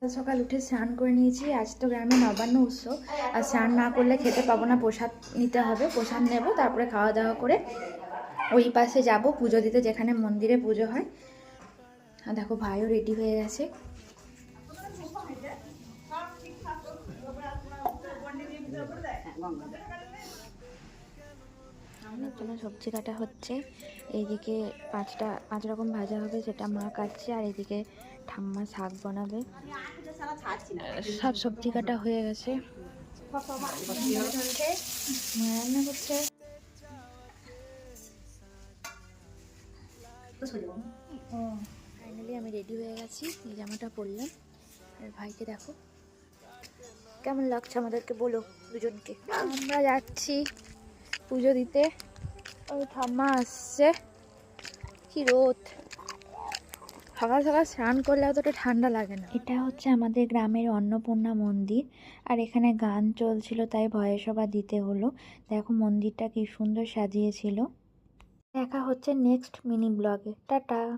সকাল উঠে স্নান করে নিয়েছি। আজ তো গ্রামে নবান্ন উৎসব, আর স্নান না করলে খেতে পাবো না। প্রসাদ নিতে হবে, প্রসাদ নেব, তারপরে খাওয়া দাওয়া করে ওই পাশে যাব পুজো দিতে, যেখানে মন্দিরে পুজো হয়। আর দেখো ভাইও রেডি হয়ে গেছে। রান্নার জন্য সবজি কাটা হচ্ছে। এইদিকে পাঁচ রকম ভাজা হবে, সেটা মা কাটছে। আর এদিকে ঠাম্মা শাক বানাবে। সব সবজি কাটা হয়ে গেছে, রান্না করছে। ফাইনালি আমি রেডি হয়ে গেছি, এই জামাটা পরলাম। আর ভাইকে দেখো কেমন লাগছে আমাদেরকে, বলো দুজনকে। আমরা যাচ্ছি পুজো দিতে। ওই ঠাম্মা আসছে। কি রোদ! সকাল সকাল স্নান করলে অতটা ঠান্ডা লাগে না। এটা হচ্ছে আমাদের গ্রামের অন্নপূর্ণা মন্দির, আর এখানে গান চলছিল, তাই ভয়ে সভা দিতে হলো। দেখো মন্দিরটা কি সুন্দর সাজিয়েছিল। দেখা হচ্ছে নেক্সট মিনি ব্লগে। টাটা।